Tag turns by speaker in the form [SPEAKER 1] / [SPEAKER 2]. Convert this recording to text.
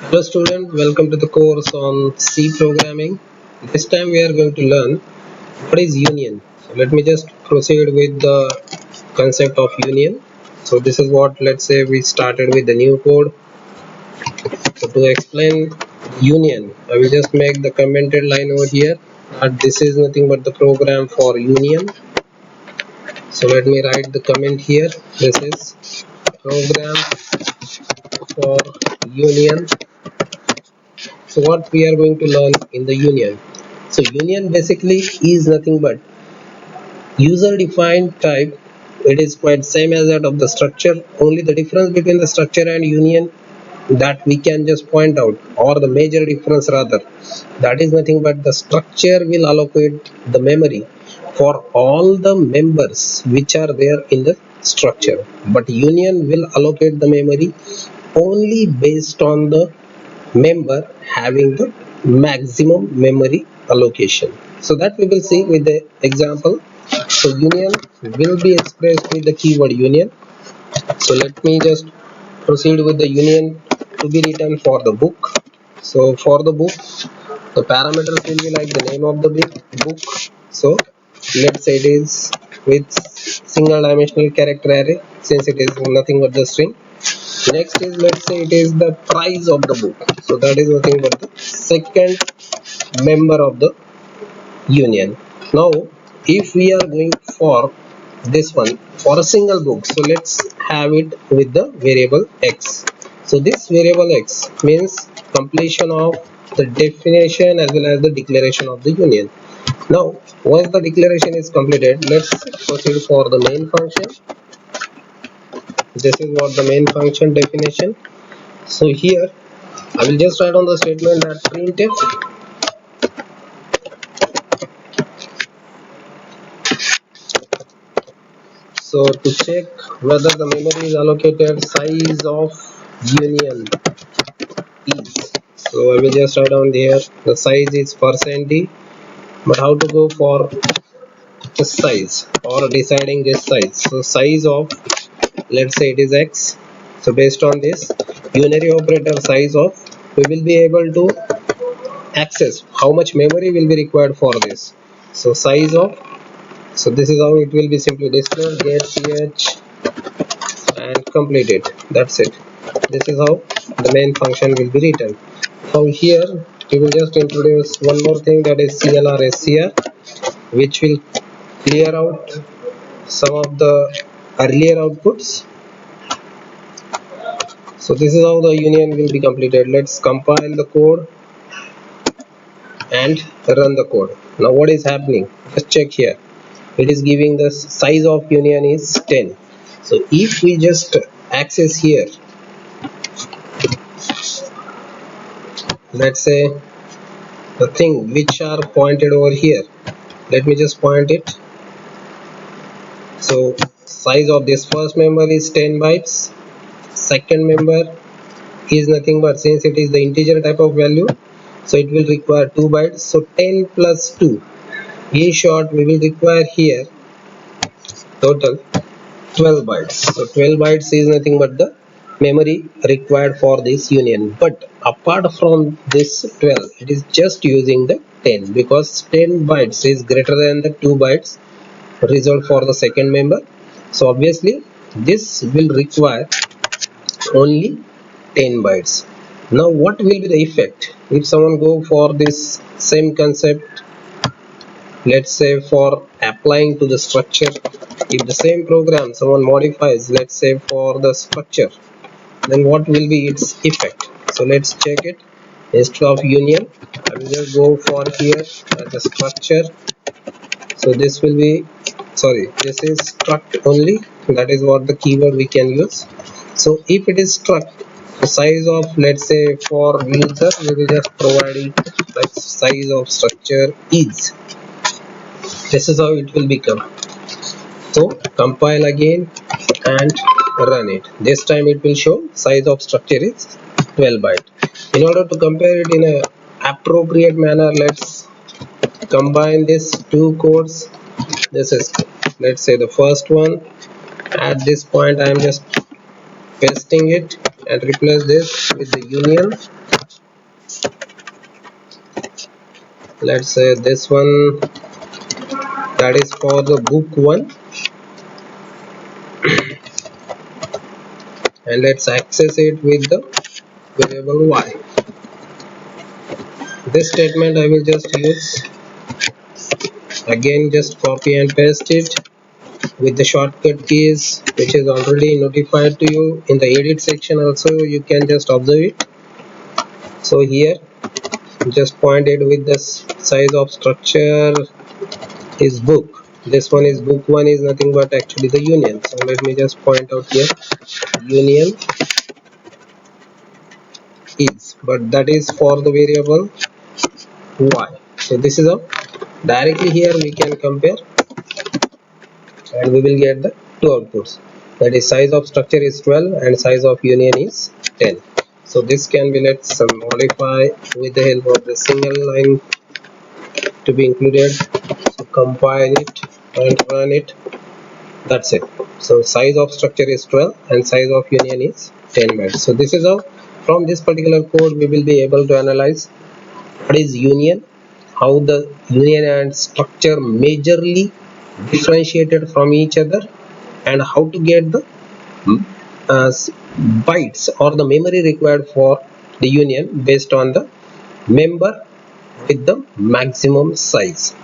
[SPEAKER 1] Hello student, welcome to the course on C programming. This time we are going to learn what is union. So let me just proceed with the concept of union. So this is what, let's say we started with the new code. So to explain union, I will just make the commented line over here that this is nothing but the program for union. So let me write the comment here. This is program for union. So what we are going to learn in the union. So union basically is nothing but user defined type. It is quite same as that of the structure. Only the difference between the structure and union that we can just point out, or the major difference rather, that is nothing but the structure will allocate the memory for all the members which are there in the structure, but union will allocate the memory only based on the member having the maximum memory allocation. So that we will see with the example. So union will be expressed with the keyword union. So let me just proceed with the union to be written for the book. So for the book, the parameters will be like the name of the book. So let's say it is with single dimensional character array, since it is nothing but the string. Next is, let's say it is the price of the book. So that is nothing but the second member of the union. Now if we are going for this one for a single book, so let's have it with the variable x. So this variable x means completion of the definition as well as the declaration of the union. Now once the declaration is completed, let's proceed for the main function. This is what the main function definition. So here I will just write on the statement that printf. So to check whether the memory is allocated, size of union is. So I will just write down here the size is %d, but how to go for the size or deciding this size. So size of, let's say it is x. So based on this unary operator size of, we will be able to access how much memory will be required for this. So size of, so this is how it will be simply displayed, get ch and complete it. That's it. This is how the main function will be written. Now here we will just introduce one more thing, that is clr scr, which will clear out some of the earlier outputs. So this is how the union will be completed. Let's compile the code and run the code. Now what is happening? Just check here. It is giving the size of union is 10. So if we just access here, let's say the thing which are pointed over here, let me just point it. So size of this first member is 10 bytes, second member is nothing but, since it is the integer type of value, so it will require 2 bytes. So 10 plus 2, in short we will require here total 12 bytes. So 12 bytes is nothing but the memory required for this union. But apart from this 12, it is just using the 10, because 10 bytes is greater than the 2 bytes reserved for the second member. So obviously this will require only 10 bytes. Now what will be the effect if someone go for this same concept, let's say for applying to the structure? If the same program someone modifies, let's say for the structure, then what will be its effect? So let's check it. Instead of union, I will just go for here as the structure. So this will be, sorry, this is struct only, that is what the keyword we can use. So if it is struct, the size of, let's say for user, we will just provide it like size of structure is. This is how it will become. So compile again and run it. This time it will show size of structure is 12 byte. In order to compare it in a appropriate manner, let's combine these two codes. This is, let's say the first one. At this point I am just pasting it and replace this with the union. let's say this one, that is for the book 1, and let's access it with the variable y. This statement I will just use again, just copy and paste it with the shortcut keys which is already notified to you in the edit section. Also you can just observe it. So here just point it with the size of structure is book. This one is book 1 is nothing but actually the union. So let me just point out here, union is, but that is for the variable y. So this is a directly here we can compare and we will get the two outputs, that is size of structure is 12 and size of union is 10. So this can be, let's modify with the help of the single line to be included. So compile it and run it, that's it. So size of structure is 12 and size of union is 10 bytes. So this is how from this particular code we will be able to analyze what is union, how the union and structure majorly differentiated from each other, and how to get the bytes or the memory required for the union based on the member with the maximum size.